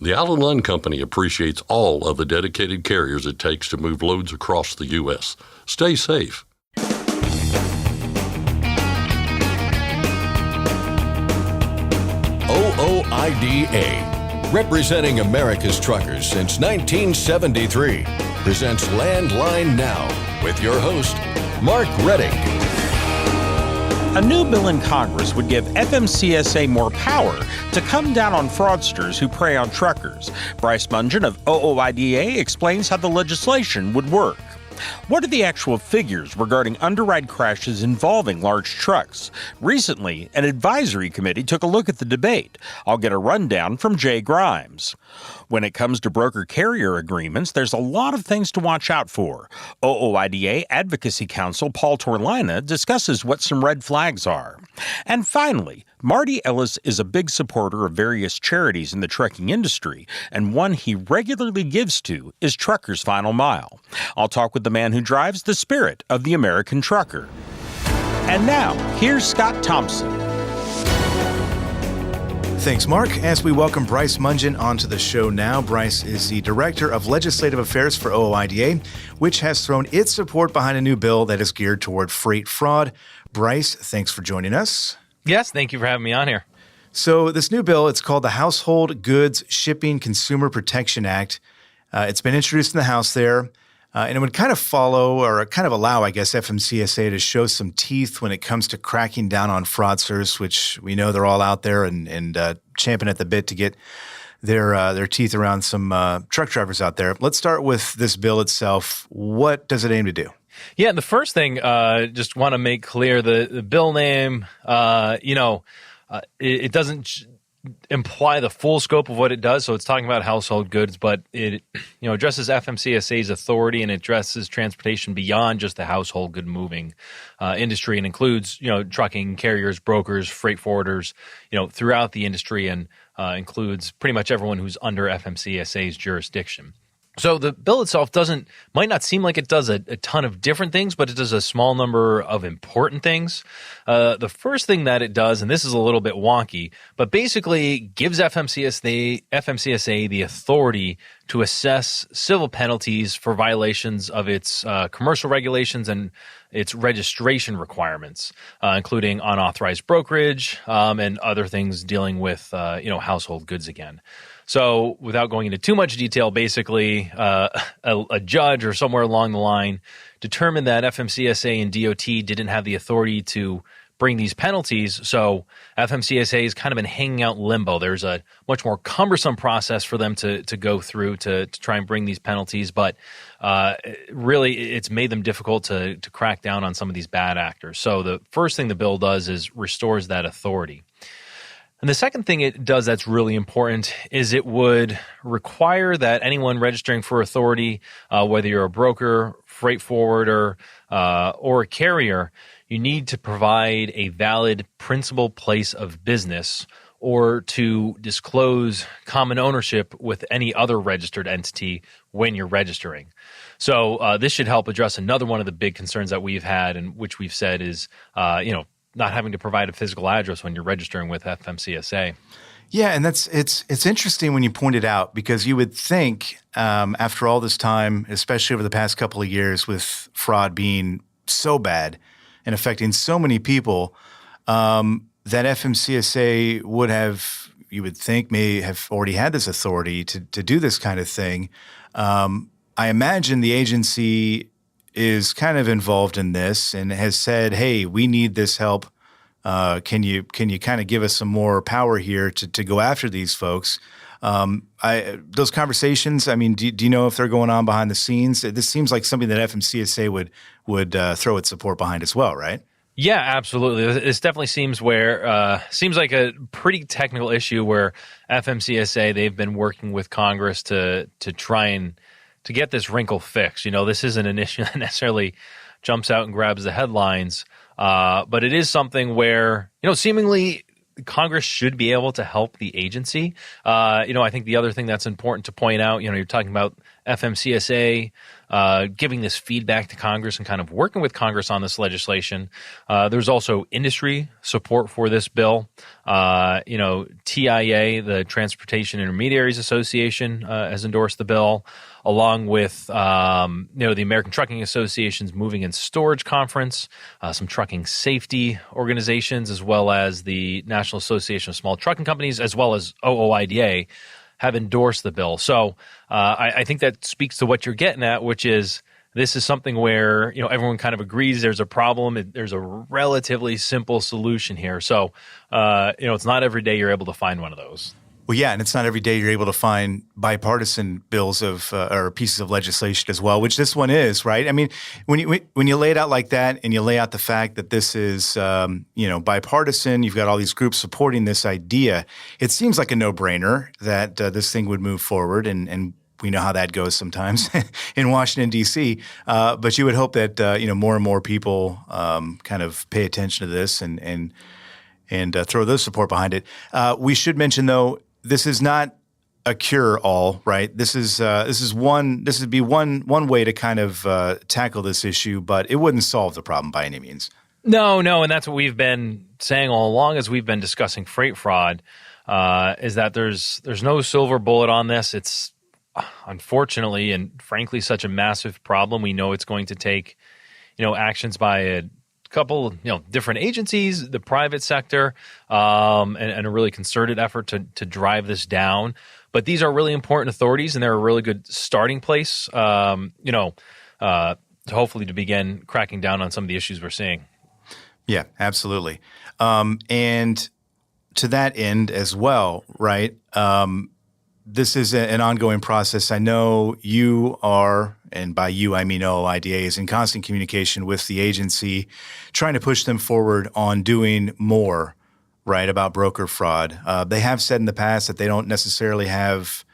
The Allen Line Company appreciates all of the dedicated carriers it takes to move loads across the U.S. Stay safe. OOIDA, representing America's truckers since 1973, presents Landline Now with your host, Mark Redding. A new bill in Congress would give FMCSA more power to come down on fraudsters who prey on truckers. Bryce Mongeon of OOIDA explains how the legislation would work. What are the actual figures regarding Underride crashes involving large trucks? Recently, an advisory committee took a look at the debate. I'll get a rundown from Jay Grimes. When it comes to broker-carrier agreements, there's a lot of things to watch out for. OOIDA Advocacy Counsel Paul Torlina discusses what some red flags are. And finally, Marty Ellis is a big supporter of various charities in the trucking industry, and one he regularly gives to is Trucker's Final Mile. I'll talk with the man who drives the spirit of the American trucker. And now, here's Scott Thompson. Thanks, Mark. As we welcome Bryce Mongeon onto the show now, Bryce is the Director of Legislative Affairs for OOIDA, which has thrown its support behind a new bill that is geared toward freight fraud. Bryce, thanks for joining us. Yes, thank you for having me on here. So this new bill, it's called the Household Goods Shipping Consumer Protection Act. It's been introduced in the House there. And it would kind of follow or kind of allow, I guess, FMCSA to show some teeth when it comes to cracking down on fraudsters, which we know they're all out there and champing at the bit to get their teeth around some truck drivers out there. Let's start with this bill itself. What does it aim to do? Yeah, the first thing, just want to make clear the bill name, it doesn't imply the full scope of what it does. So it's talking about household goods, but it addresses FMCSA's authority and addresses transportation beyond just the household good moving industry, and includes trucking carriers, brokers, freight forwarders, throughout the industry, and includes pretty much everyone who's under FMCSA's jurisdiction. So the bill itself might not seem like it does a ton of different things, but it does a small number of important things. The first thing that it does, and this is a little bit wonky, but basically gives FMCSA the authority to assess civil penalties for violations of its commercial regulations and its registration requirements, including unauthorized brokerage and other things dealing with household goods again. So without going into too much detail, basically a judge or somewhere along the line determined that FMCSA and DOT didn't have the authority to bring these penalties. So FMCSA has kind of been hanging out in limbo. There's a much more cumbersome process for them to go through to try and bring these penalties. But really, it's made them difficult to crack down on some of these bad actors. So the first thing the bill does is restores that authority. And the second thing it does that's really important is it would require that anyone registering for authority, whether you're a broker, freight forwarder, or a carrier, you need to provide a valid principal place of business or to disclose common ownership with any other registered entity when you're registering. So this should help address another one of the big concerns that we've had, and which we've said is, not having to provide a physical address when you're registering with FMCSA. Yeah, and it's interesting when you point it out, because you would think after all this time, especially over the past couple of years with fraud being so bad and affecting so many people, that FMCSA would have, you would think, may have already had this authority to do this kind of thing. I imagine the agency is kind of involved in this and has said, hey, we need this help. Can you kind of give us some more power here to go after these folks? Those conversations, I mean, do you know if they're going on behind the scenes? This seems like something that FMCSA would throw its support behind as well, right? Yeah, absolutely. This definitely seems like a pretty technical issue where FMCSA, they've been working with Congress to try and to get this wrinkle fixed. This isn't an issue that necessarily jumps out and grabs the headlines, but it is something where, seemingly Congress should be able to help the agency. I think the other thing that's important to point out, you're talking about FMCSA giving this feedback to Congress and kind of working with Congress on this legislation. There's also industry support for this bill. TIA, the Transportation Intermediaries Association, has endorsed the bill, along with the American Trucking Association's Moving and Storage Conference, some trucking safety organizations, as well as the National Association of Small Trucking Companies, as well as OOIDA, have endorsed the bill. So I think that speaks to what you're getting at, which is this is something where everyone kind of agrees there's a problem. There's a relatively simple solution here. So it's not every day you're able to find one of those. Well, yeah, and it's not every day you're able to find bipartisan bills or pieces of legislation as well, which this one is, right? I mean, when you lay it out like that, and you lay out the fact that this is, bipartisan, you've got all these groups supporting this idea. It seems like a no-brainer that this thing would move forward, and we know how that goes sometimes in Washington, D.C. But you would hope that more and more people kind of pay attention to this and throw their support behind it. We should mention, though, this is not a cure-all, right? This would be one way to kind of tackle this issue, but it wouldn't solve the problem by any means. No, and that's what we've been saying all along as we've been discussing freight fraud, is that there's no silver bullet on this. It's unfortunately and frankly such a massive problem. We know it's going to take, actions by a couple, different agencies, the private sector, and a really concerted effort to drive this down. But these are really important authorities, and they're a really good starting place, hopefully to begin cracking down on some of the issues we're seeing. Yeah, absolutely. And to that end as well, right? This is an ongoing process. I know you are, and by you I mean OOIDA, is in constant communication with the agency, trying to push them forward on doing more, right, about broker fraud. They have said in the past that they don't necessarily have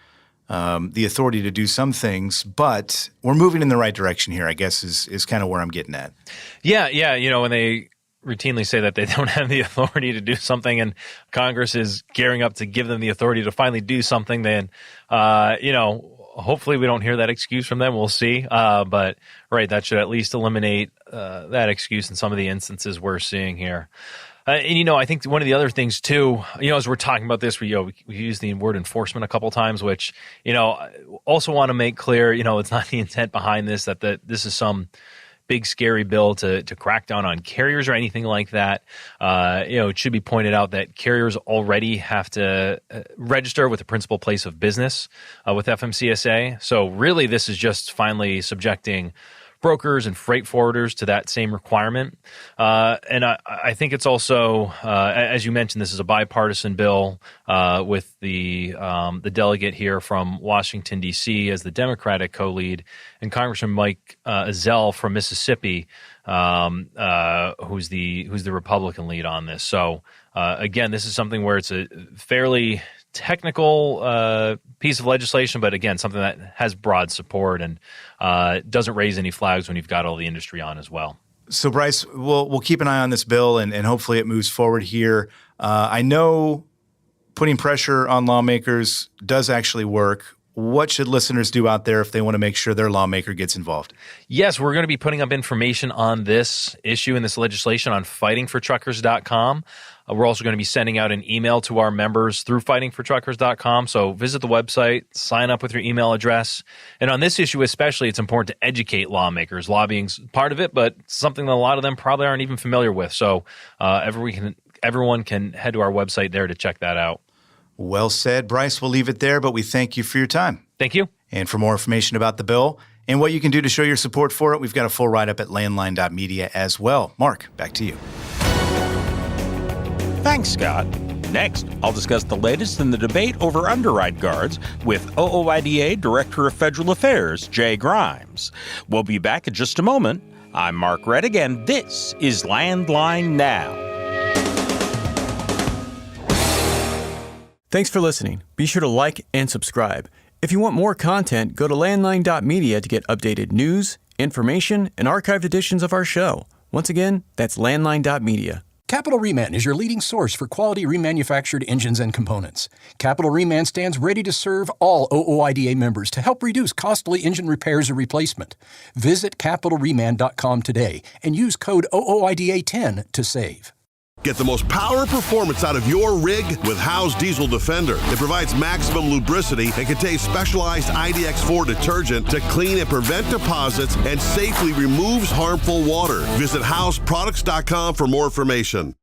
the authority to do some things, but we're moving in the right direction here, I guess, is kind of where I'm getting at. Yeah, when they routinely say that they don't have the authority to do something and Congress is gearing up to give them the authority to finally do something, then, hopefully we don't hear that excuse from them. We'll see. But right, that should at least eliminate that excuse in some of the instances we're seeing here. I think one of the other things too, as we're talking about this, we use the word enforcement a couple times, which, also want to make clear, it's not the intent behind this, that this is some big scary bill to crack down on carriers or anything like that. It should be pointed out that carriers already have to register with the principal place of business with FMCSA. So really, this is just finally subjecting brokers and freight forwarders to that same requirement. And I think it's also, as you mentioned, this is a bipartisan bill with the delegate here from Washington, D.C. as the Democratic co-lead, and Congressman Mike Ezell from Mississippi, who's the Republican lead on this. So again, this is something where it's a fairly technical piece of legislation, but again, something that has broad support and doesn't raise any flags when you've got all the industry on as well. So, Bryce, we'll keep an eye on this bill, and hopefully it moves forward here. I know putting pressure on lawmakers does actually work. What should listeners do out there if they want to make sure their lawmaker gets involved? Yes, we're going to be putting up information on this issue and this legislation on fightingfortruckers.com. We're also going to be sending out an email to our members through fightingfortruckers.com. So visit the website, sign up with your email address. And on this issue especially, it's important to educate lawmakers. Lobbying's part of it, but something that a lot of them probably aren't even familiar with. So everyone can head to our website there to check that out. Well said, Bryce. We'll leave it there, but we thank you for your time. Thank you. And for more information about the bill and what you can do to show your support for it, we've got a full write-up at landline.media as well. Mark, back to you. Thanks, Scott. Next, I'll discuss the latest in the debate over Underride guards with OOIDA Director of Federal Affairs, Jay Grimes. We'll be back in just a moment. I'm Mark Reddick, and this is Landline Now. Thanks for listening. Be sure to like and subscribe. If you want more content, go to landline.media to get updated news, information, and archived editions of our show. Once again, that's landline.media. Capital Reman is your leading source for quality remanufactured engines and components. Capital Reman stands ready to serve all OOIDA members to help reduce costly engine repairs or replacement. Visit capitalreman.com today and use code OOIDA10 to save. Get the most power performance out of your rig with Howe's Diesel Defender. It provides maximum lubricity and contains specialized IDX4 detergent to clean and prevent deposits and safely removes harmful water. Visit HowesProducts.com for more information.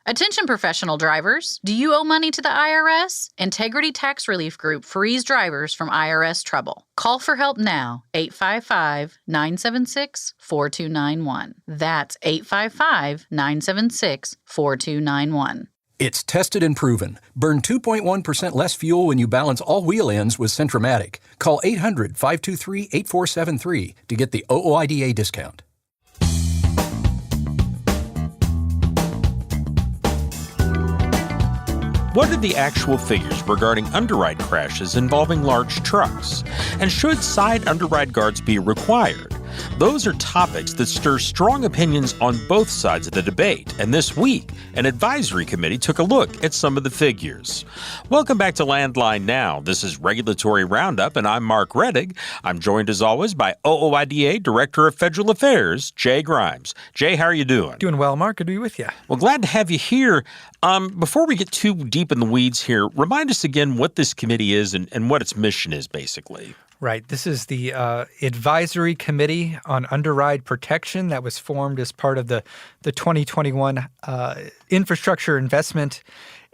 Attention professional drivers, do you owe money to the IRS? Integrity Tax Relief Group frees drivers from IRS trouble. Call for help now, 855-976-4291. That's 855-976-4291. It's tested and proven. Burn 2.1% less fuel when you balance all wheel ends with Centromatic. Call 800-523-8473 to get the OOIDA discount. What are the actual figures regarding underride crashes involving large trucks? And should side underride guards be required? Those are topics that stir strong opinions on both sides of the debate, and this week, an advisory committee took a look at some of the figures. Welcome back to Landline Now. This is Regulatory Roundup, and I'm Mark Rettig. I'm joined, as always, by OOIDA Director of Federal Affairs, Jay Grimes. Jay, how are you doing? Doing well, Mark. Good to be with you. Well, glad to have you here. Before we get too deep in the weeds here, remind us again what this committee is and what its mission is, basically. Right. This is the Advisory Committee on Underride Protection that was formed as part of the 2021 Infrastructure Investment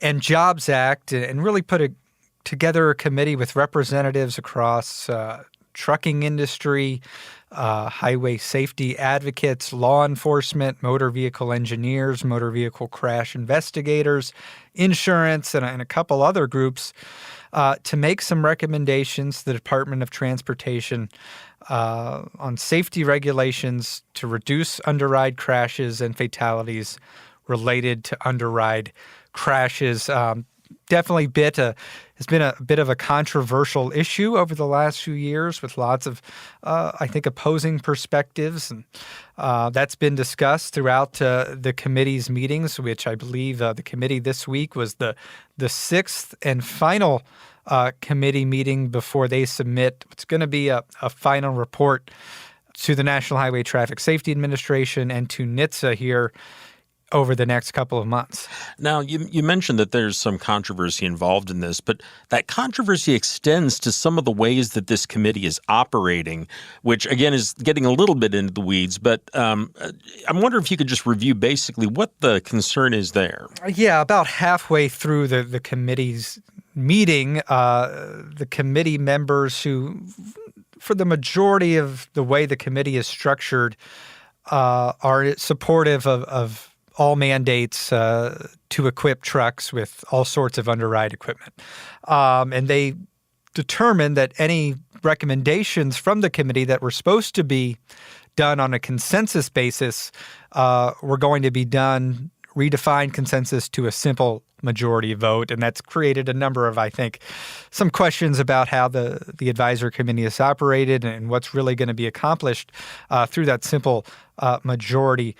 and Jobs Act, and really put together a committee with representatives across trucking industry, highway safety advocates, law enforcement, motor vehicle engineers, motor vehicle crash investigators, insurance, and a couple other groups to make some recommendations to the Department of Transportation on safety regulations to reduce underride crashes and fatalities related to underride crashes. Definitely has been a bit of a controversial issue over the last few years with lots of, I think, opposing perspectives. And that's been discussed throughout the committee's meetings, which I believe the committee this week was the sixth and final committee meeting before they submit what's going to be a final report to the National Highway Traffic Safety Administration and to NHTSA here over the next couple of months. Now, you mentioned that there's some controversy involved in this, but that controversy extends to some of the ways that this committee is operating, which, again, is getting a little bit into the weeds. But I'm wondering if you could just review basically what the concern is there. Yeah, about halfway through the committee's meeting, the committee members who, for the majority of the way the committee is structured, are supportive of all mandates to equip trucks with all sorts of underride equipment. And they determined that any recommendations from the committee that were supposed to be done on a consensus basis were going to be done, redefined consensus to a simple majority vote. And that's created a number of, I think, some questions about how the advisory committee is operated and what's really going to be accomplished through that simple majority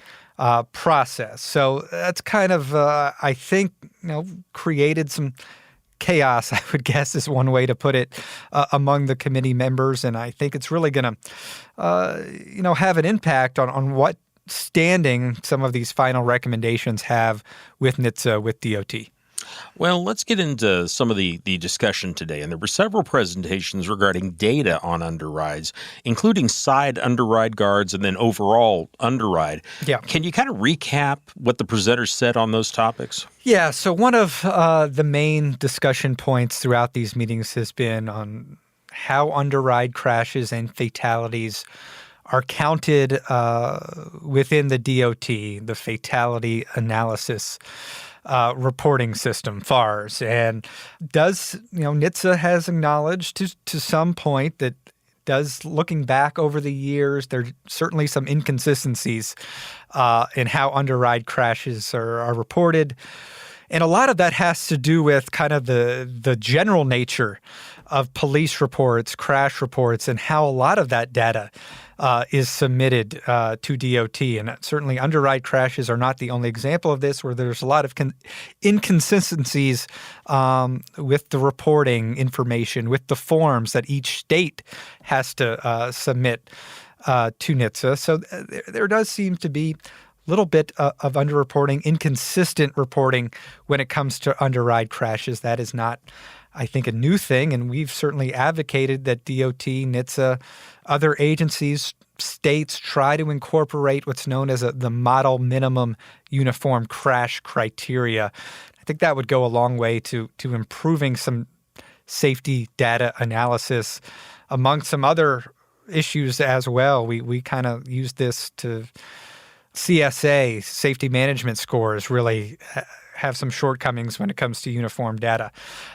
process. So that's kind of, I think, created some chaos, I would guess is one way to put it, among the committee members. And I think it's really going to, have an impact on what standing some of these final recommendations have with NHTSA, with DOT. Well, let's get into some of the discussion today. And there were several presentations regarding data on underrides, including side underride guards and then overall underride. Yeah. Can you kind of recap what the presenters said on those topics? Yeah. So one of the main discussion points throughout these meetings has been on how underride crashes and fatalities are counted within the DOT, the fatality analysis reporting system, FARS. And NHTSA has acknowledged to some point that looking back over the years, there's certainly some inconsistencies in how underride crashes are reported. And a lot of that has to do with kind of the general nature police reports, crash reports, and how a lot of that data is submitted to DOT. And certainly underride crashes are not the only example of this, where there's a lot of inconsistencies with the reporting information, with the forms that each state has to submit to NHTSA. So there does seem to be a little bit of underreporting, inconsistent reporting when it comes to underride crashes. That is not, I think, a new thing, and we've certainly advocated that DOT, NHTSA, other agencies, states try to incorporate what's known as the model minimum uniform crash criteria. I think that would go a long way to improving some safety data analysis among some other issues as well. We kind of use this to CSA, safety management scores, really have some shortcomings when it comes to uniform data.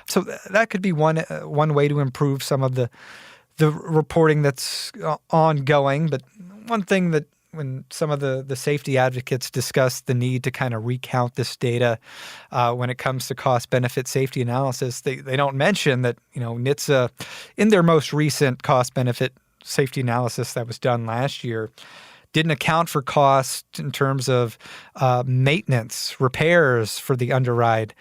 So that could be one way to improve some of the reporting that's ongoing. But one thing that when some of the safety advocates discuss the need to kind of recount this data when it comes to cost-benefit safety analysis, they don't mention that, NHTSA, in their most recent cost-benefit safety analysis that was done last year, didn't account for cost in terms of maintenance, repairs for the underride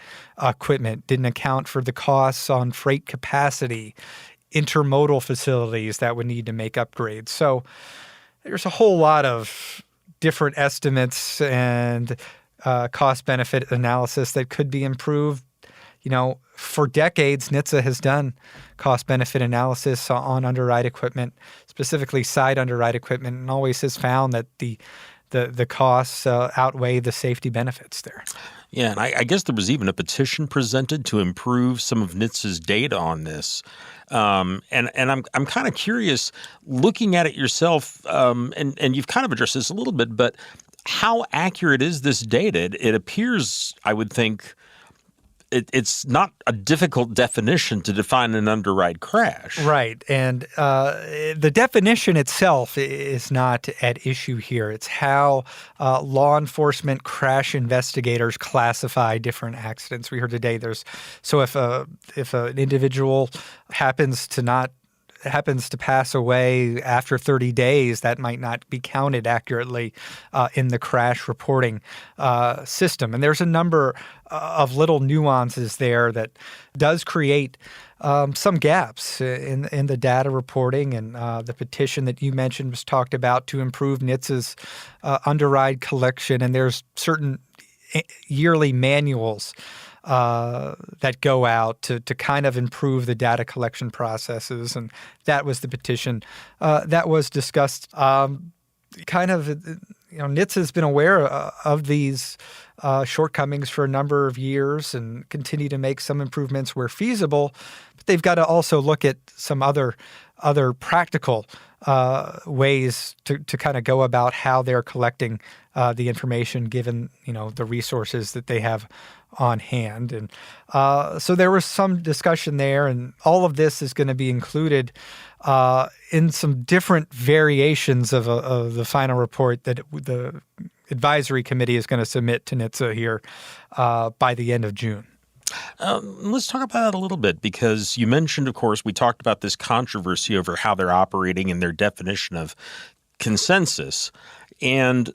equipment, didn't account for the costs on freight capacity, intermodal facilities that would need to make upgrades. So there's a whole lot of different estimates and cost-benefit analysis that could be improved. For decades, NHTSA has done cost-benefit analysis on underride equipment, specifically side underride equipment, and always has found that the costs outweigh the safety benefits there. Yeah, and I guess there was even a petition presented to improve some of NHTSA's data on this. And I'm kind of curious, looking at it yourself, and you've kind of addressed this a little bit, but how accurate is this data? It appears, I would think, it's not a difficult definition to define an underride crash. Right. And the definition itself is not at issue here. It's how law enforcement crash investigators classify different accidents. We heard today if an individual happens to pass away after 30 days, that might not be counted accurately in the crash reporting system. And there's a number of little nuances there that does create some gaps in the data reporting. And the petition that you mentioned was talked about to improve NHTSA's underride collection. And there's certain yearly manuals that go out to kind of improve the data collection processes. And that was the petition that was discussed. NHTSA has been aware of these shortcomings for a number of years and continue to make some improvements where feasible. But they've got to also look at some other practical ways to kind of go about how they're collecting the information, given the resources that they have on hand. And so there was some discussion there, and all of this is going to be included in some different variations of the final report that the advisory committee is going to submit to NHTSA here by the end of June. Let's talk about that a little bit, because you mentioned, of course, we talked about this controversy over how they're operating and their definition of consensus. And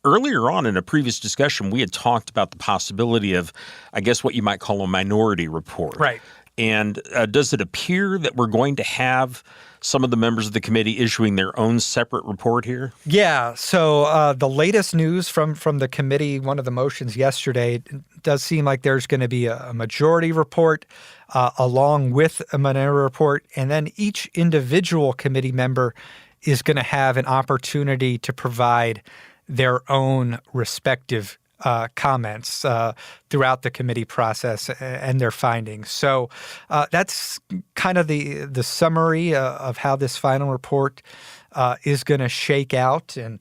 earlier on in a previous discussion, we had talked about the possibility of, I guess, what you might call a minority report. Right. And does it appear that we're going to have some of the members of the committee issuing their own separate report here? Yeah. So the latest news from the committee, one of the motions yesterday, it does seem like there's going to be a majority report along with a minority report. And then each individual committee member is going to have an opportunity to provide their own respective comments throughout the committee process and their findings. So that's kind of the summary of how this final report is going to shake out. And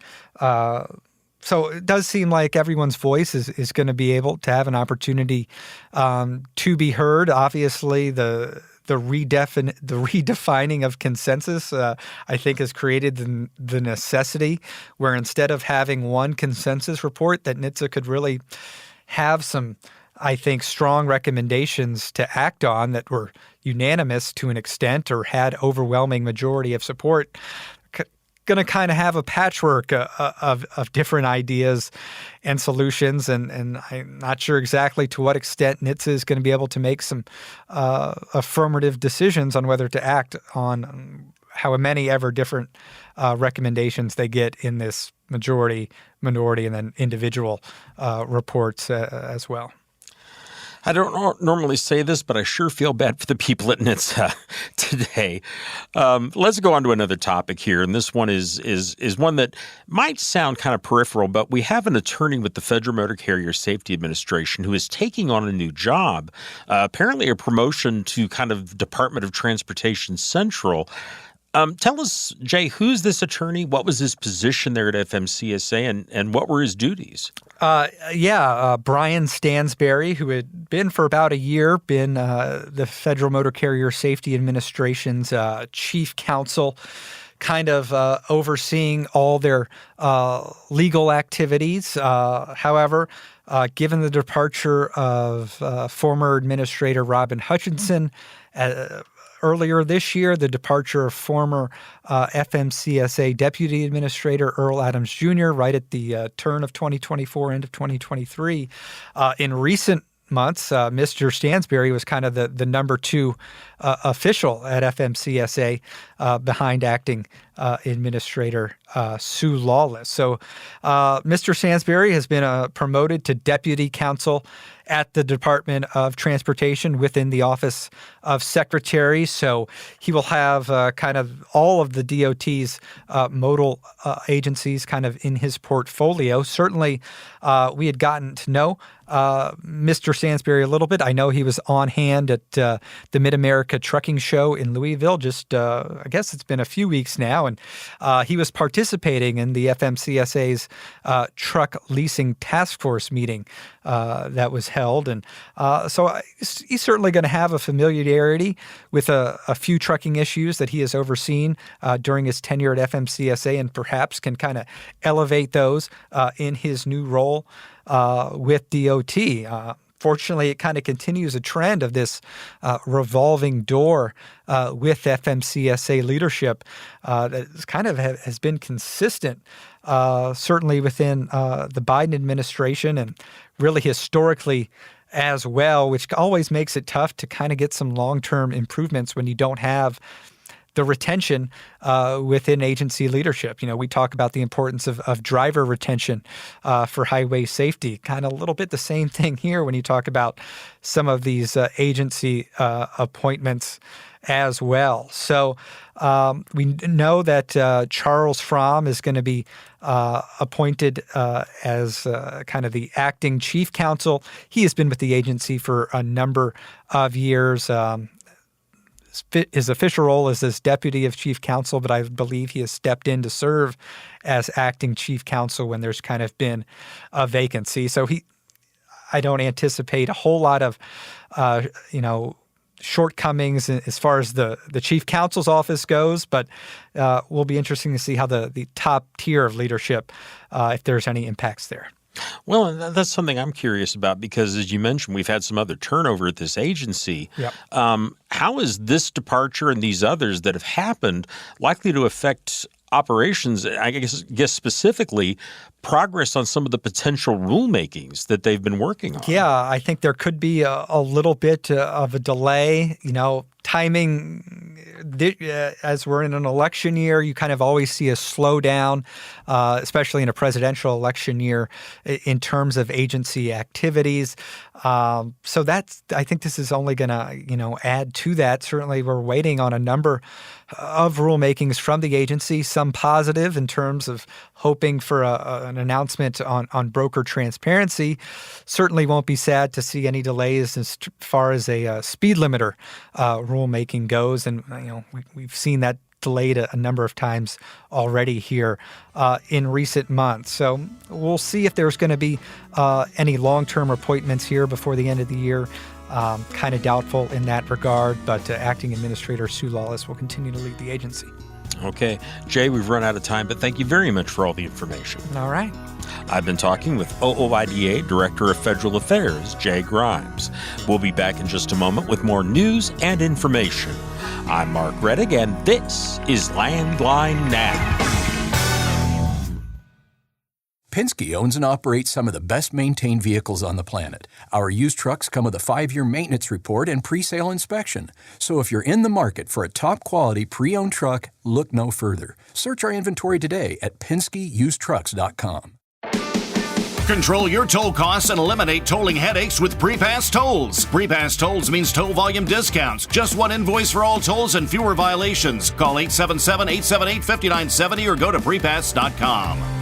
so it does seem like everyone's voice is going to be able to have an opportunity to be heard. Obviously, the redefining of consensus, I think, has created the necessity where instead of having one consensus report, that NHTSA could really have some I think, strong recommendations to act on that were unanimous to an extent or had overwhelming majority of support. Going to kind of have a patchwork of different ideas and solutions, and I'm not sure exactly to what extent NHTSA is going to be able to make some affirmative decisions on whether to act on how many ever different recommendations they get in this majority, minority, and then individual reports as well. I don't normally say this, but I sure feel bad for the people at NHTSA today. Let's go on to another topic here, and this one is one that might sound kind of peripheral, but we have an attorney with the Federal Motor Carrier Safety Administration who is taking on a new job, apparently a promotion to kind of Department of Transportation Central. Tell us, Jay, who's this attorney? What was his position there at FMCSA, and what were his duties? Brian Stansberry, who had been for about a year, been the Federal Motor Carrier Safety Administration's chief counsel, kind of overseeing all their legal activities. However, given the departure of former Administrator Robin Hutchinson, earlier this year, the departure of former FMCSA Deputy Administrator Earl Adams Jr. right at the turn of 2024, end of 2023. In recent months, Mr. Stansberry was kind of the number two official at FMCSA behind acting Administrator Sue Lawless. So Mr. Stansberry has been promoted to Deputy Counsel at the Department of Transportation within the Office of Secretary. So he will have kind of all of the DOT's modal agencies kind of in his portfolio. Certainly, we had gotten to know Mr. Stansberry a little bit. I know he was on hand at the Mid-America Trucking Show in Louisville just, I guess it's been a few weeks now, and he was participating in the FMCSA's truck leasing task force meeting that was held. And so he's certainly going to have a familiarity with a few trucking issues that he has overseen during his tenure at FMCSA, and perhaps can kind of elevate those in his new role with DOT. Fortunately, it kind of continues a trend of this revolving door with FMCSA leadership that kind of has been consistent, certainly within the Biden administration and really historically as well, which always makes it tough to kind of get some long-term improvements when you don't have the retention within agency leadership. You know, we talk about the importance of driver retention for highway safety. Kind of a little bit the same thing here when you talk about some of these agency appointments as well. So we know that Charles Fromm is going to be appointed as kind of the acting chief counsel. He has been with the agency for a number of years. His official role is as deputy of chief counsel, but I believe he has stepped in to serve as acting chief counsel when there's kind of been a vacancy. So I don't anticipate a whole lot of, shortcomings as far as the chief counsel's office goes, but will be interesting to see how the top tier of leadership, if there's any impacts there. Well, that's something I'm curious about because, as you mentioned, we've had some other turnover at this agency. Yep. How is this departure and these others that have happened likely to affect operations, I guess specifically progress on some of the potential rulemakings that they've been working on? Yeah, I think there could be a little bit of a delay. Timing, as we're in an election year, you kind of always see a slowdown, especially in a presidential election year, in terms of agency activities. So I think this is only going to, add to that. Certainly, we're waiting on a number of rulemakings from the agency, some positive in terms of hoping for an announcement on broker transparency. Certainly won't be sad to see any delays as far as a speed limiter rulemaking goes. And, we've seen that delayed a number of times already here in recent months. So we'll see if there's going to be any long-term appointments here before the end of the year. Kind of doubtful in that regard, but acting Administrator Sue Lawless will continue to lead the agency. Okay, Jay, we've run out of time, but thank you very much for all the information. All right. I've been talking with OOIDA Director of Federal Affairs, Jay Grimes. We'll be back in just a moment with more news and information. I'm Mark Rettig, and this is Landline Now. Penske owns and operates some of the best-maintained vehicles on the planet. Our used trucks come with a 5-year maintenance report and pre-sale inspection. So if you're in the market for a top-quality pre-owned truck, look no further. Search our inventory today at PenskeUsedTrucks.com. Control your toll costs and eliminate tolling headaches with Prepass Tolls. Prepass Tolls means toll volume discounts. Just one invoice for all tolls and fewer violations. Call 877-878-5970 or go to Prepass.com.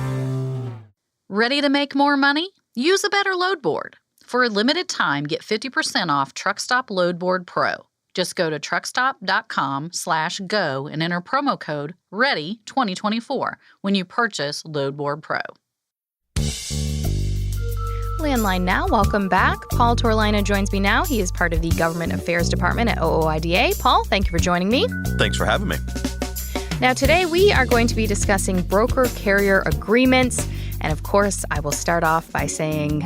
Ready to make more money? Use a better load board. For a limited time, get 50% off TruckStop Load Board Pro. Just go to truckstop.com/go and enter promo code READY2024 when you purchase Load Board Pro. Landline Now, welcome back. Paul Torlina joins me now. He is part of the Government Affairs Department at OOIDA. Paul, thank you for joining me. Thanks for having me. Now, today we are going to be discussing broker-carrier agreements. And of course, I will start off by saying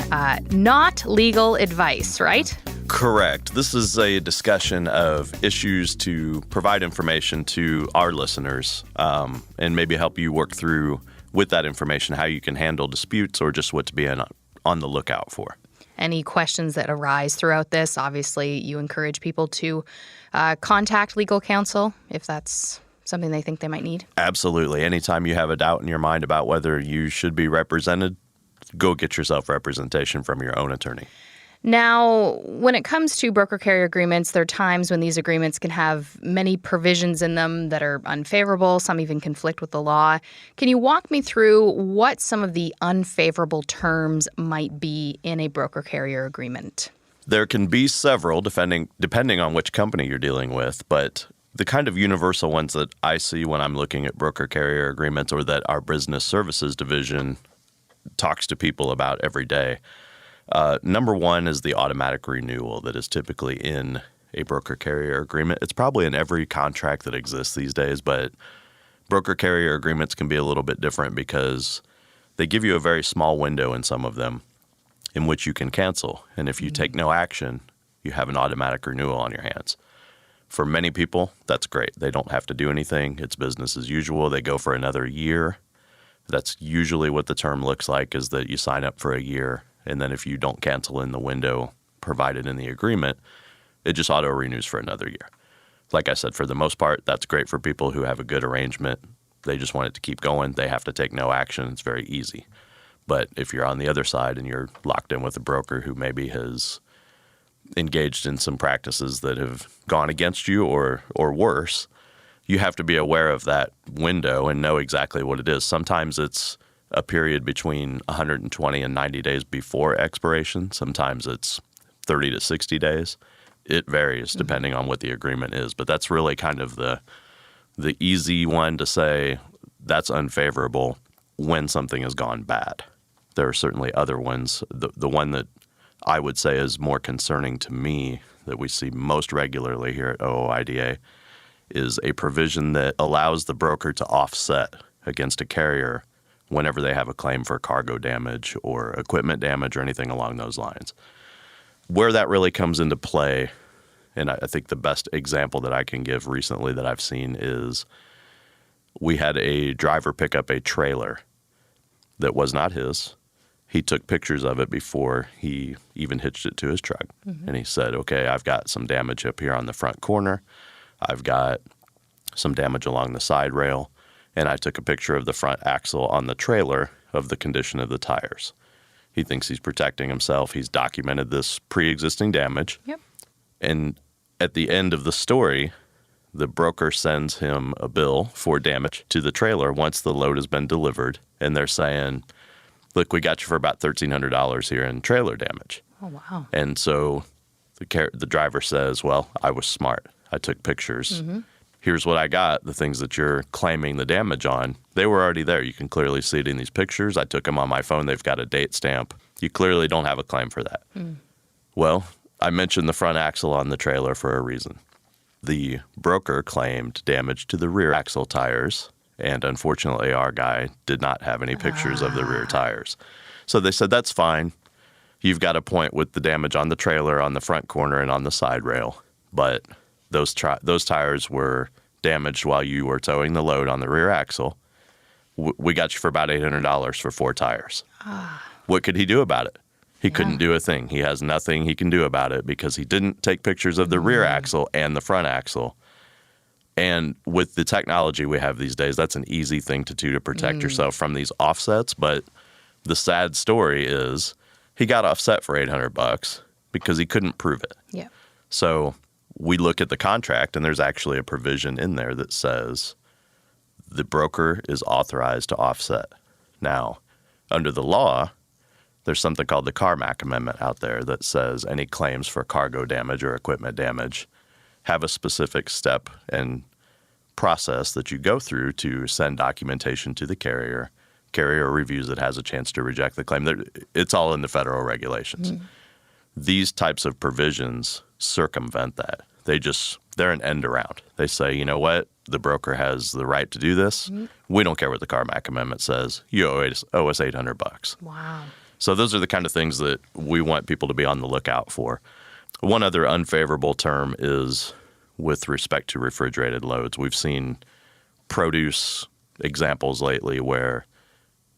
not legal advice, right? Correct. This is a discussion of issues to provide information to our listeners and maybe help you work through with that information how you can handle disputes or just what to be on the lookout for. Any questions that arise throughout this, obviously you encourage people to contact legal counsel if that's something they think they might need? Absolutely. Anytime you have a doubt in your mind about whether you should be represented, go get yourself representation from your own attorney. Now, when it comes to broker-carrier agreements, there are times when these agreements can have many provisions in them that are unfavorable. Some even conflict with the law. Can you walk me through what some of the unfavorable terms might be in a broker-carrier agreement? There can be several, depending on which company you're dealing with, but the kind of universal ones that I see when I'm looking at broker-carrier agreements or that our business services division talks to people about every day. Number one is the automatic renewal that is typically in a broker-carrier agreement. It's probably in every contract that exists these days, but broker-carrier agreements can be a little bit different because they give you a very small window in some of them in which you can cancel. And if you take no action, you have an automatic renewal on your hands. For many people, that's great. They don't have to do anything. It's business as usual. They go for another year. That's usually what the term looks like, is that you sign up for a year, and then if you don't cancel in the window provided in the agreement, it just auto-renews for another year. Like I said, for the most part, that's great for people who have a good arrangement. They just want it to keep going. They have to take no action. It's very easy. But if you're on the other side and you're locked in with a broker who maybe has engaged in some practices that have gone against you or worse, you have to be aware of that window and know exactly what it is. Sometimes it's a period between 120 and 90 days before expiration. Sometimes it's 30 to 60 days. It varies depending on what the agreement is, but that's really kind of the easy one to say that's unfavorable when something has gone bad. There are certainly other ones. The one that I would say is more concerning to me that we see most regularly here at OOIDA is a provision that allows the broker to offset against a carrier whenever they have a claim for cargo damage or equipment damage or anything along those lines. Where that really comes into play, and I think the best example that I can give recently that I've seen is we had a driver pick up a trailer that was not his. He took pictures of it before he even hitched it to his truck. And he said, okay, I've got some damage up here on the front corner. I've got some damage along the side rail. And I took a picture of the front axle on the trailer of the condition of the tires. He thinks he's protecting himself. He's documented this pre-existing damage. Yep. And at the end of the story, the broker sends him a bill for damage to the trailer once the load has been delivered. And they're saying, look, we got you for about $1,300 here in trailer damage. Oh, wow. And so the driver says, well, I was smart. I took pictures. Here's what I got. The things that you're claiming the damage on, they were already there. You can clearly see it in these pictures. I took them on my phone. They've got a date stamp. You clearly don't have a claim for that. Well, I mentioned the front axle on the trailer for a reason. The broker claimed damage to the rear axle tires, and unfortunately our guy did not have any pictures of the rear tires. So they said, that's fine. You've got a point with the damage on the trailer, on the front corner, and on the side rail. But those tires were damaged while you were towing the load on the rear axle. We got you for about $800 for 4 tires. What could he do about it? He couldn't do a thing. He has nothing he can do about it because he didn't take pictures of the rear axle and the front axle. And with the technology we have these days, that's an easy thing to do to protect yourself from these offsets. But the sad story is he got offset for $800 because he couldn't prove it. Yeah. So we look at the contract, and there's actually a provision in there that says the broker is authorized to offset. Now, under the law, there's something called the Carmack Amendment out there that says any claims for cargo damage or equipment damage have a specific step and process that you go through to send documentation to the carrier. Carrier reviews it, has a chance to reject the claim. It's all in the federal regulations. These types of provisions circumvent that. They're an end around. They say, you know what? The broker has the right to do this. We don't care what the Carmack Amendment says. You owe us $800. Wow. So those are the kind of things that we want people to be on the lookout for. One other unfavorable term is with respect to refrigerated loads. We've seen produce examples lately where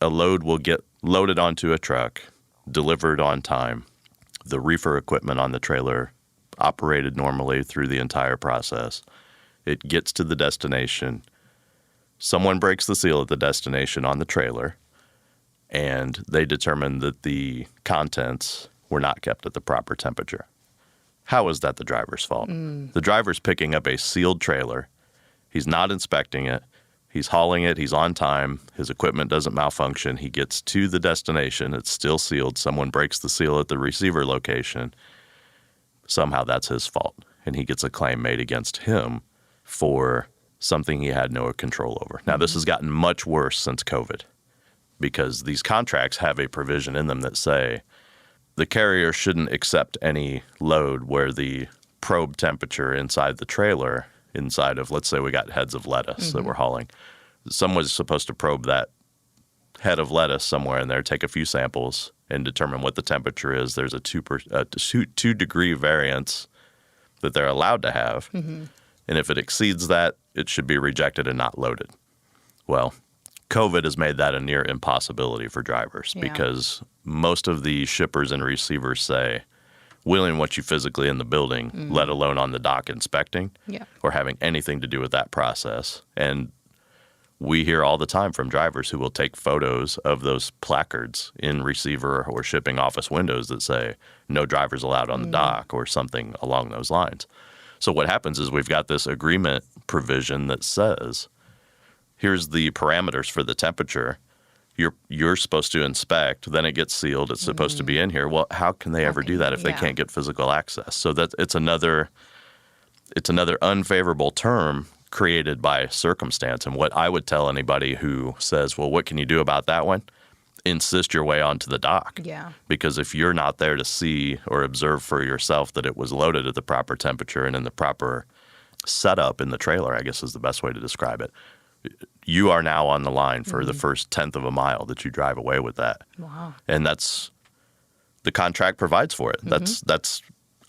a load will get loaded onto a truck, delivered on time. The reefer equipment on the trailer operated normally through the entire process. It gets to the destination. Someone breaks the seal at the destination on the trailer, and they determine that the contents were not kept at the proper temperature. How is that the driver's fault? The driver's picking up a sealed trailer. He's not inspecting it. He's hauling it. He's on time. His equipment doesn't malfunction. He gets to the destination. It's still sealed. Someone breaks the seal at the receiver location. Somehow that's his fault, and he gets a claim made against him for something he had no control over. Now, this has gotten much worse since COVID because these contracts have a provision in them that say the carrier shouldn't accept any load where the probe temperature inside the trailer, inside of, let's say we got heads of lettuce that we're hauling, someone's supposed to probe that head of lettuce somewhere in there, take a few samples, and determine what the temperature is. There's a 2 degree variance that they're allowed to have. And if it exceeds that, it should be rejected and not loaded. Well, COVID has made that a near impossibility for drivers because most of the shippers and receivers say, we don't even want you physically in the building, let alone on the dock inspecting or having anything to do with that process. And we hear all the time from drivers who will take photos of those placards in receiver or shipping office windows that say, no drivers allowed on the dock or something along those lines. So what happens is we've got this agreement provision that says, here's the parameters for the temperature. You're supposed to inspect, then it gets sealed. It's supposed to be in here. Well, how can they ever do that if they can't get physical access? So that it's another unfavorable term created by circumstance. And what I would tell anybody who says, well, what can you do about that one? Insist your way onto the dock. Yeah. Because if you're not there to see or observe for yourself that it was loaded at the proper temperature and in the proper setup in the trailer, I guess is the best way to describe it, you are now on the line for the first 1/10 of a mile that you drive away with that. Wow. And that's the contract provides for it. That's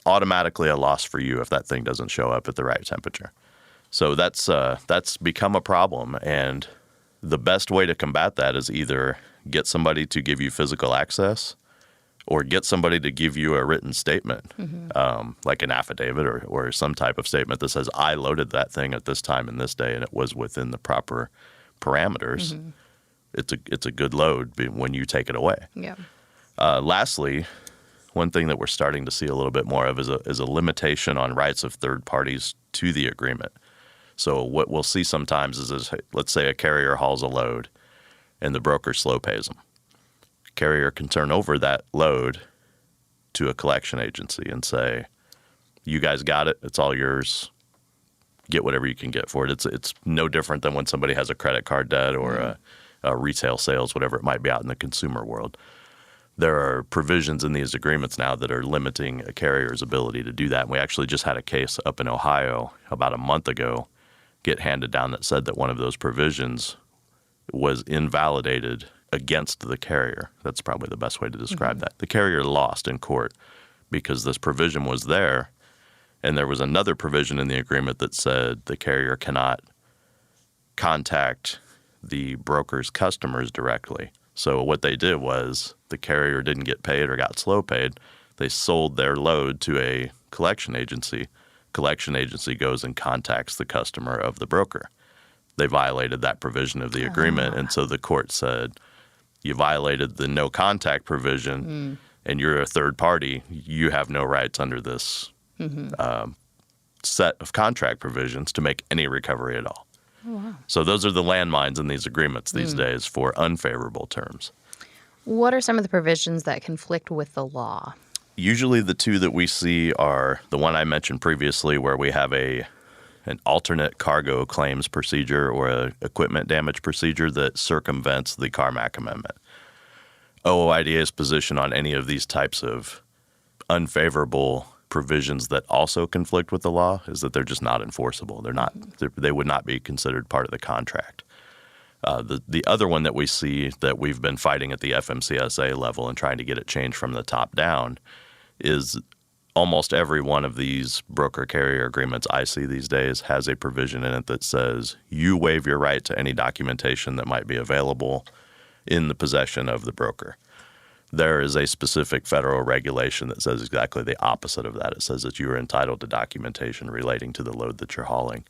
automatically a loss for you if that thing doesn't show up at the right temperature. So that's become a problem, and the best way to combat that is either get somebody to give you physical access or get somebody to give you a written statement, like an affidavit or some type of statement that says, I loaded that thing at this time and this day and it was within the proper parameters. It's a good load when you take it away. Yeah. Lastly, one thing that we're starting to see a little bit more of is a limitation on rights of third parties to the agreement. So what we'll see sometimes is let's say a carrier hauls a load and the broker slow pays them. Carrier can turn over that load to a collection agency and say, you guys got it. It's all yours. Get whatever you can get for it. It's no different than when somebody has a credit card debt or a retail sales, whatever it might be out in the consumer world. there are provisions in these agreements now that are limiting a carrier's ability to do that. And we actually just had a case up in Ohio about a month ago get handed down that said that one of those provisions was invalidated against the carrier. That's probably the best way to describe that. The carrier lost in court because this provision was there, and there was another provision in the agreement that said the carrier cannot contact the broker's customers directly. So what they did was the carrier didn't get paid or got slow paid. They sold their load to a collection agency. Collection agency goes and contacts the customer of the broker. They violated that provision of the agreement, and so the court said, you violated the no contact provision, and you're a third party. You have no rights under this set of contract provisions to make any recovery at all. Oh, wow. So those are the landmines in these agreements these days for unfavorable terms. What are some of the provisions that conflict with the law? Usually the two that we see are the one I mentioned previously, where we have an alternate cargo claims procedure or an equipment damage procedure that circumvents the Carmack Amendment. OOIDA's position on any of these types of unfavorable provisions that also conflict with the law is that they're just not enforceable. They would not be considered part of the contract. The other one that we see that we've been fighting at the FMCSA level and trying to get it changed from the top down is almost every one of these broker-carrier agreements I see these days has a provision in it that says you waive your right to any documentation that might be available in the possession of the broker. There is a specific federal regulation that says exactly the opposite of that. It says that you are entitled to documentation relating to the load that you're hauling.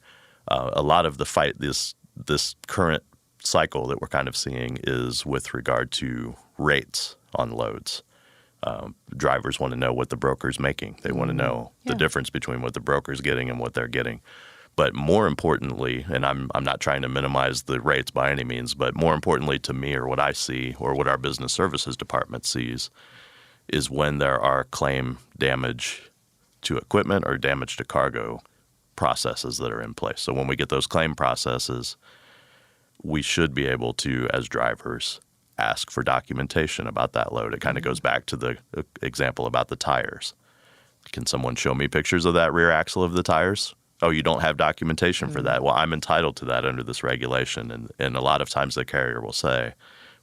A lot of the fight this current cycle that we're kind of seeing is with regard to rates on loads. Drivers want to know what the broker's making. They want to know the difference between what the broker's getting and what they're getting. But more importantly, and I'm not trying to minimize the rates by any means, but more importantly to me, or what I see, or what our business services department sees, is when there are claim damage to equipment or damage to cargo processes that are in place. So when we get those claim processes, we should be able to, as drivers, ask for documentation about that load. It kind of goes back to the example about the tires. Can someone show me pictures of that rear axle of the tires? Oh, you don't have documentation for that. Well, I'm entitled to that under this regulation. And a lot of times the carrier will say,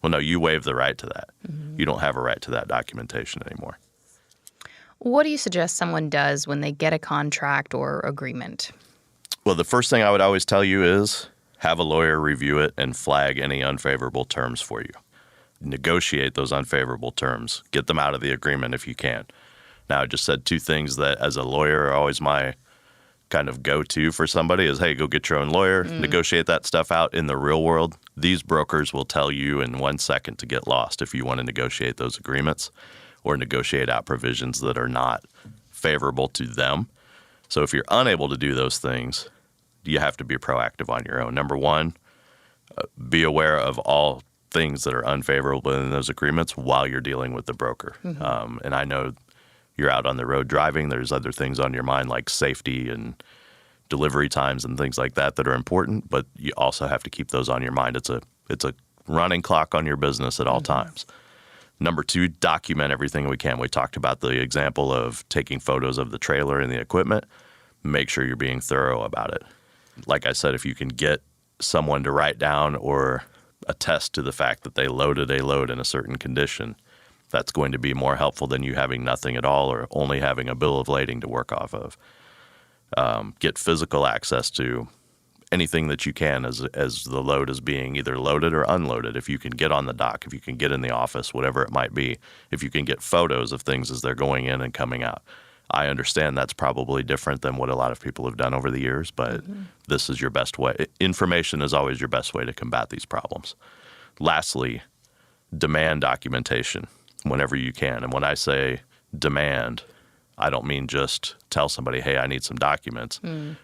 well, no, you waive the right to that. You don't have a right to that documentation anymore. What do you suggest someone does when they get a contract or agreement? Well, the first thing I would always tell you is have a lawyer review it and flag any unfavorable terms for you. Negotiate those unfavorable terms. Get them out of the agreement if you can. Now, I just said two things that as a lawyer are always my kind of go-to for somebody is, hey, go get your own lawyer, negotiate that stuff out. In the real world, these brokers will tell you in 1 second to get lost if you want to negotiate those agreements or negotiate out provisions that are not favorable to them. So if you're unable to do those things, you have to be proactive on your own. Number one, be aware of all things that are unfavorable in those agreements while you're dealing with the broker. And I know you're out on the road driving, there's other things on your mind like safety and delivery times and things like that that are important, but you also have to keep those on your mind. It's a running clock on your business at all times. Number two, document everything we can. We talked about the example of taking photos of the trailer and the equipment. Make sure you're being thorough about it. Like I said, if you can get someone to write down or attest to the fact that they loaded a load in a certain condition, that's going to be more helpful than you having nothing at all or only having a bill of lading to work off of. Get physical access to anything that you can as the load is being either loaded or unloaded. If you can get on the dock, if you can get in the office, whatever it might be, if you can get photos of things as they're going in and coming out. I understand that's probably different than what a lot of people have done over the years, but this is your best way. Information is always your best way to combat these problems. Lastly, demand documentation whenever you can. And when I say demand, I don't mean just tell somebody, hey, I need some documents.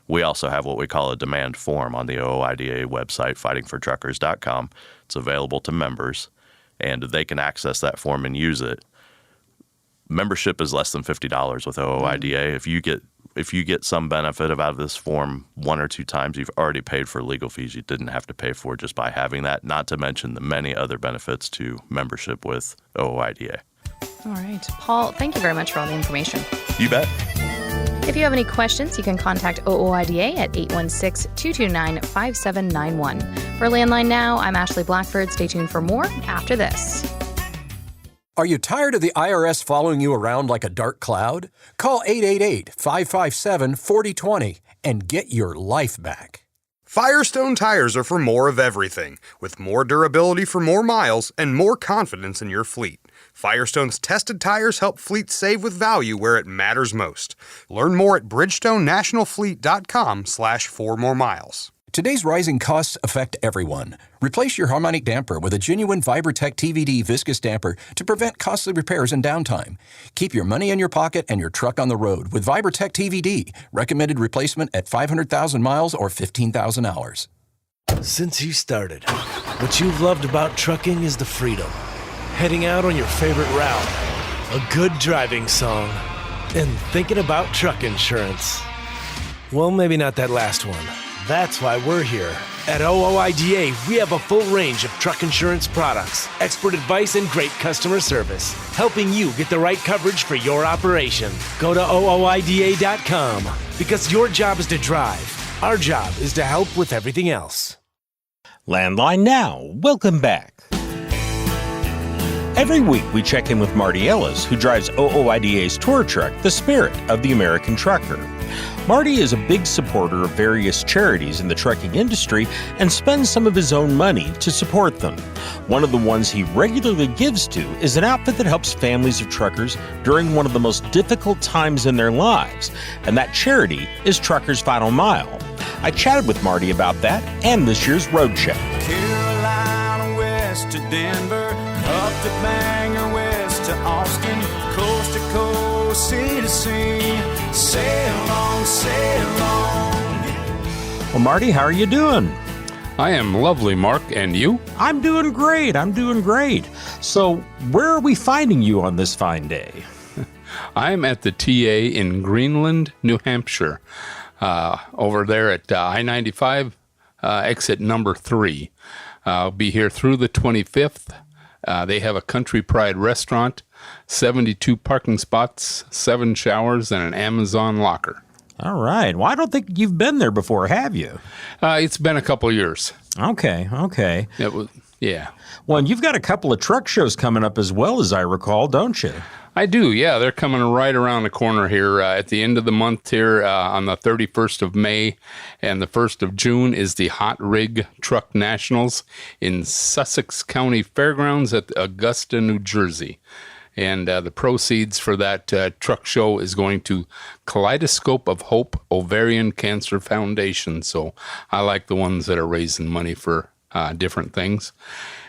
We also have what we call a demand form on the OOIDA website, fightingfortruckers.com. It's available to members, and they can access that form and use it. Membership is less than $50 with OOIDA. If you get some benefit out of this form 1 or 2 times, you've already paid for legal fees you didn't have to pay for just by having that, not to mention the many other benefits to membership with OOIDA. All right. Paul, thank you very much for all the information. You bet. If you have any questions, you can contact OOIDA at 816-229-5791. For Landline Now, I'm Ashley Blackford. Stay tuned for more after this. Are you tired of the IRS following you around like a dark cloud? Call 888-557-4020 and get your life back. Firestone tires are for more of everything, with more durability for more miles and more confidence in your fleet. Firestone's tested tires help fleets save with value where it matters most. Learn more at bridgestonenationalfleet.com/4moremiles. Today's rising costs affect everyone. Replace your harmonic damper with a genuine Vibrotech TVD viscous damper to prevent costly repairs and downtime. Keep your money in your pocket and your truck on the road with Vibrotech TVD. Recommended replacement at 500,000 miles or 15,000 hours. Since you started, what you've loved about trucking is the freedom. Heading out on your favorite route, a good driving song, and thinking about truck insurance. Well, maybe not that last one. That's why we're here. At OOIDA, we have a full range of truck insurance products, expert advice, and great customer service, helping you get the right coverage for your operation. Go to OOIDA.com because your job is to drive. Our job is to help with everything else. Landline Now. Welcome back. Every week, we check in with Marty Ellis, who drives OOIDA's tour truck, the Spirit of the American Trucker. Marty is a big supporter of various charities in the trucking industry and spends some of his own money to support them. One of the ones he regularly gives to is an outfit that helps families of truckers during one of the most difficult times in their lives, and that charity is Truckers Final Mile. I chatted with Marty about that and this year's Road Check. Carolina west to Denver, up to Bangor, west to Austin, coast to coast, sea to sea, sail on, sail on. Well, Marty, how are you doing? I am lovely, Mark, and you? I'm doing great. So, where are we finding you on this fine day? I'm at the TA in Greenland, New Hampshire, over there at I-95, exit number 3. I'll be here through the 25th. They have a Country Pride restaurant, 72 parking spots, 7 showers, and an Amazon locker. All right. Well, I don't think you've been there before, have you? It's been a couple years. Okay. It was, yeah. Well, and you've got a couple of truck shows coming up as well, as I recall, don't you? I do, yeah. They're coming right around the corner here at the end of the month here on the 31st of May, and the 1st of June is the Hot Rig Truck Nationals in Sussex County Fairgrounds at Augusta, New Jersey. And the proceeds for that truck show is going to Kaleidoscope of Hope Ovarian Cancer Foundation. So I like the ones that are raising money for different things.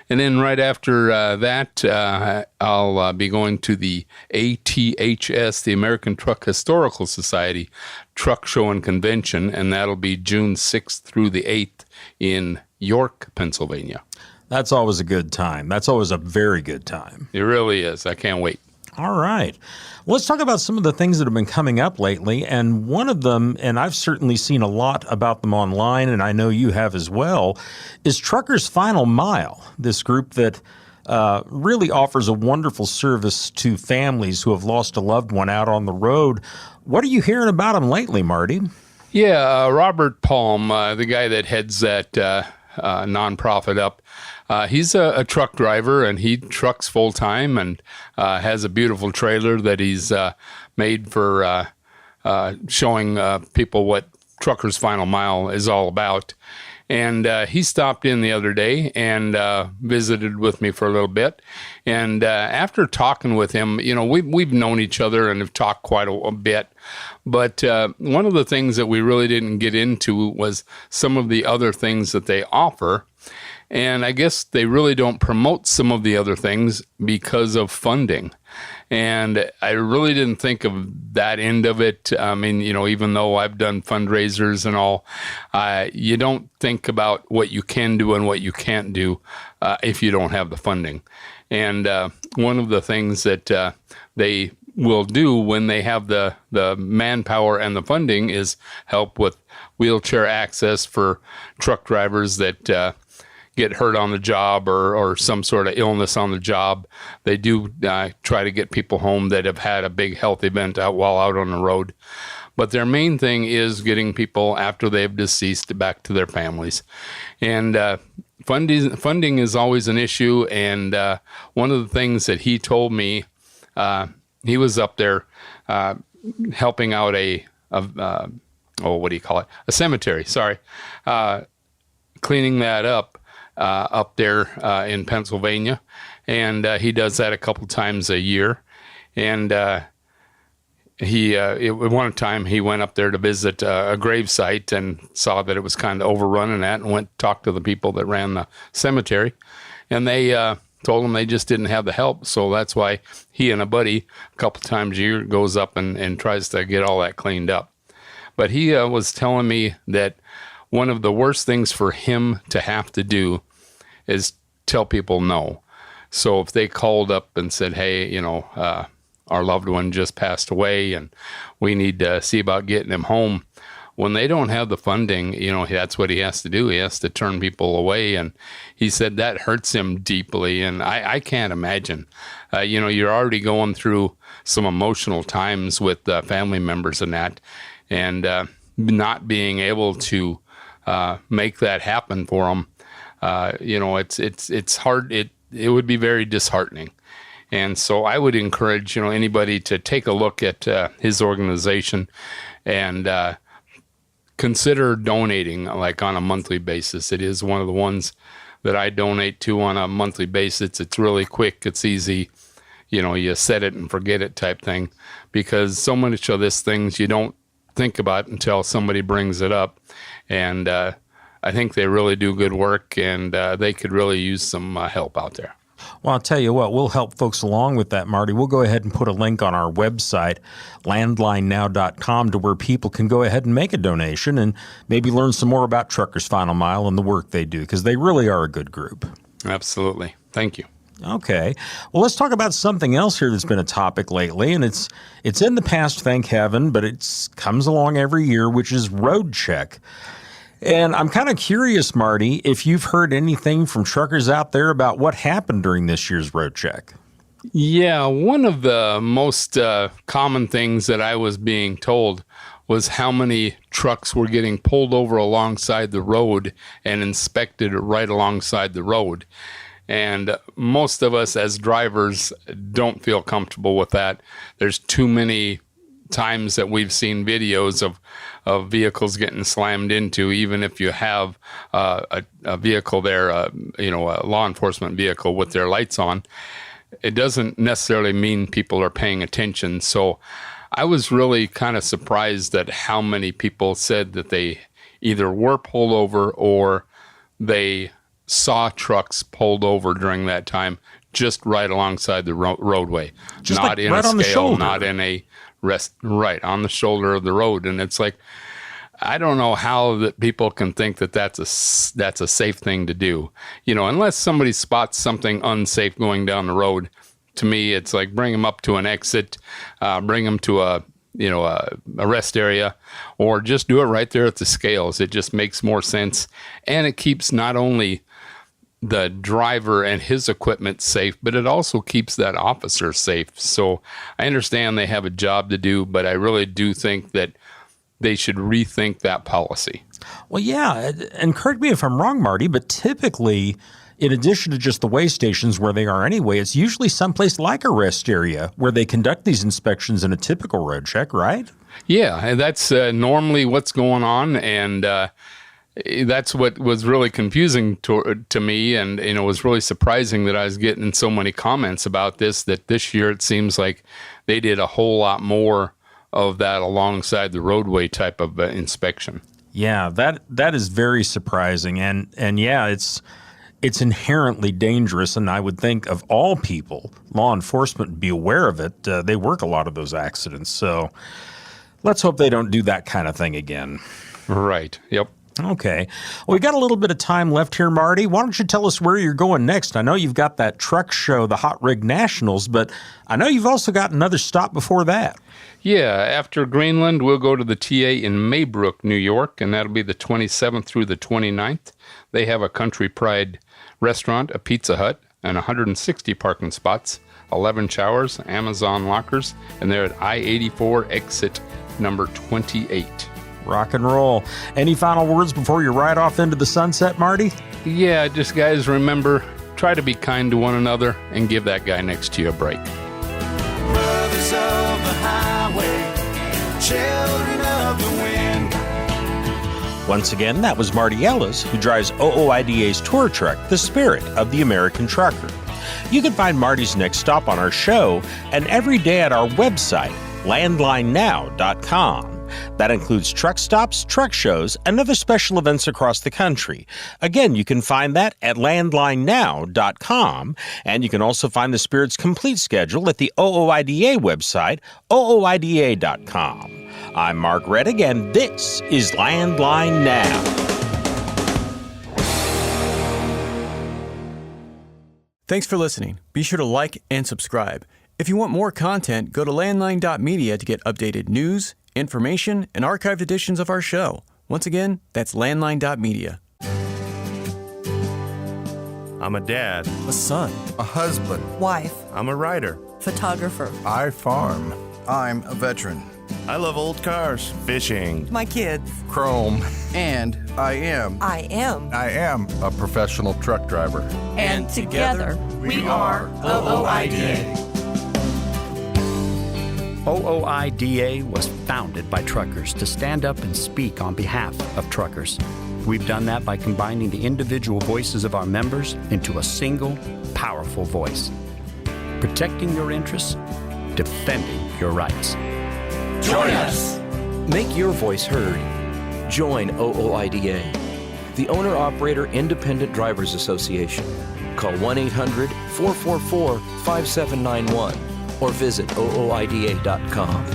And then right after that, I'll be going to the ATHS, the American Truck Historical Society Truck Show and Convention, and that'll be June 6th through the 8th in York, Pennsylvania. That's always a good time. That's always a very good time. It really is. I can't wait. All right. Let's talk about some of the things that have been coming up lately. And one of them, and I've certainly seen a lot about them online, and I know you have as well, is Truckers Final Mile, this group that really offers a wonderful service to families who have lost a loved one out on the road. What are you hearing about them lately, Marty? Yeah, Robert Palm, the guy that heads that nonprofit up, he's a truck driver, and he trucks full time and has a beautiful trailer that he's made for showing people what Truckers Final Mile is all about. And he stopped in the other day and visited with me for a little bit. And after talking with him, you know, we've known each other and have talked quite a bit. But one of the things that we really didn't get into was some of the other things that they offer. And I guess they really don't promote some of the other things because of funding. And I really didn't think of that end of it. I mean, you know, even though I've done fundraisers and all, you don't think about what you can do and what you can't do if you don't have the funding. And one of the things that they will do when they have the manpower and the funding is help with wheelchair access for truck drivers that get hurt on the job or some sort of illness on the job. They do try to get people home that have had a big health event while out on the road. But their main thing is getting people after they've deceased back to their families. And funding is always an issue. And one of the things that he told me, he was up there helping out a cemetery, cleaning that up there in Pennsylvania. And he does that a couple times a year. And one time he went up there to visit a grave site and saw that it was kind of overrun and that, and went to talk to the people that ran the cemetery. And they told him they just didn't have the help. So that's why he and a buddy a couple times a year goes up and tries to get all that cleaned up. But he was telling me that one of the worst things for him to have to do is tell people no. So if they called up and said, hey, our loved one just passed away and we need to see about getting him home, when they don't have the funding, that's what he has to do. He has to turn people away. And he said that hurts him deeply. And I can't imagine. You're already going through some emotional times with family members and that. And not being able to make that happen for them, it's hard. It would be very disheartening. And so I would encourage, anybody to take a look at his organization and consider donating like on a monthly basis. It is one of the ones that I donate to on a monthly basis. It's really quick. It's easy. You set it and forget it type thing, because so much of this things you don't think about until somebody brings it up. And I think they really do good work, and they could really use some help out there. Well, I'll tell you what, we'll help folks along with that, Marty. We'll go ahead and put a link on our website, landlinenow.com, to where people can go ahead and make a donation and maybe learn some more about Truckers Final Mile and the work they do, because they really are a good group. Absolutely. Thank you. Okay. Well, let's talk about something else here that's been a topic lately, and it's in the past, thank heaven, but it comes along every year, which is road check. And I'm kind of curious, Marty, if you've heard anything from truckers out there about what happened during this year's road check. Yeah, one of the most common things that I was being told was how many trucks were getting pulled over alongside the road and inspected right alongside the road. And most of us as drivers don't feel comfortable with that. There's too many times that we've seen videos of vehicles getting slammed into, even if you have a vehicle there, a law enforcement vehicle with their lights on. It doesn't necessarily mean people are paying attention. So I was really kind of surprised at how many people said that they either were pulled over or they saw trucks pulled over during that time, just right alongside the roadway, just not like in right a on the scale, shoulder. not in a rest, right on the shoulder of the road. And it's like, I don't know how that people can think that that's a safe thing to do, unless somebody spots something unsafe going down the road. To me, it's like bring them up to an exit, bring them to a rest area, or just do it right there at the scales. It just makes more sense, and it keeps not only the driver and his equipment safe, but it also keeps that officer safe. So I understand they have a job to do, but I really do think that they should rethink that policy. Well, yeah, and correct me if I'm wrong, Marty, but typically, in addition to just the weigh stations where they are anyway, it's usually someplace like a rest area where they conduct these inspections in a typical road check, right? Yeah, and that's normally what's going on, and that's what was really confusing to me, and it was really surprising that I was getting so many comments about this, that this year it seems like they did a whole lot more of that alongside the roadway type of inspection. Yeah, that is very surprising, and yeah, it's inherently dangerous, and I would think of all people, law enforcement would be aware of it. They work a lot of those accidents, so let's hope they don't do that kind of thing again. Right, yep. Okay. Well, we got a little bit of time left here, Marty. Why don't you tell us where you're going next? I know you've got that truck show, the Hot Rig Nationals, but I know you've also got another stop before that. Yeah, after Greenland, we'll go to the TA in Maybrook, New York, and that'll be the 27th through the 29th. They have a Country Pride restaurant, a Pizza Hut, and 160 parking spots, 11 showers, Amazon lockers, and they're at I-84 exit number 28. Rock and roll. Any final words before you ride off into the sunset, Marty? Yeah, just guys, remember, try to be kind to one another and give that guy next to you a break. Brothers of the highway, children of the wind. Once again, that was Marty Ellis, who drives OOIDA's tour truck, The Spirit of the American Trucker. You can find Marty's next stop on our show and every day at our website, landlinenow.com. That includes truck stops, truck shows, and other special events across the country. Again, you can find that at landlinenow.com, and you can also find the Spirit's complete schedule at the OOIDA website, ooida.com. I'm Mark Reddick, and this is Landline Now. Thanks for listening. Be sure to like and subscribe. If you want more content, go to landline.media to get updated news, information, and archived editions of our show. Once again, that's landline.media. I'm a dad. A son. A husband. Wife. I'm a writer. Photographer. I farm. I'm a veteran. I love old cars, fishing. My kids. Chrome. And I am a professional truck driver. And together, we are OOIDA. OOIDA was founded by truckers to stand up and speak on behalf of truckers. We've done that by combining the individual voices of our members into a single, powerful voice. Protecting your interests, defending your rights. Join us! Make your voice heard. Join OOIDA, the Owner-Operator Independent Drivers Association. Call 1-800-444-5791 or visit ooida.com.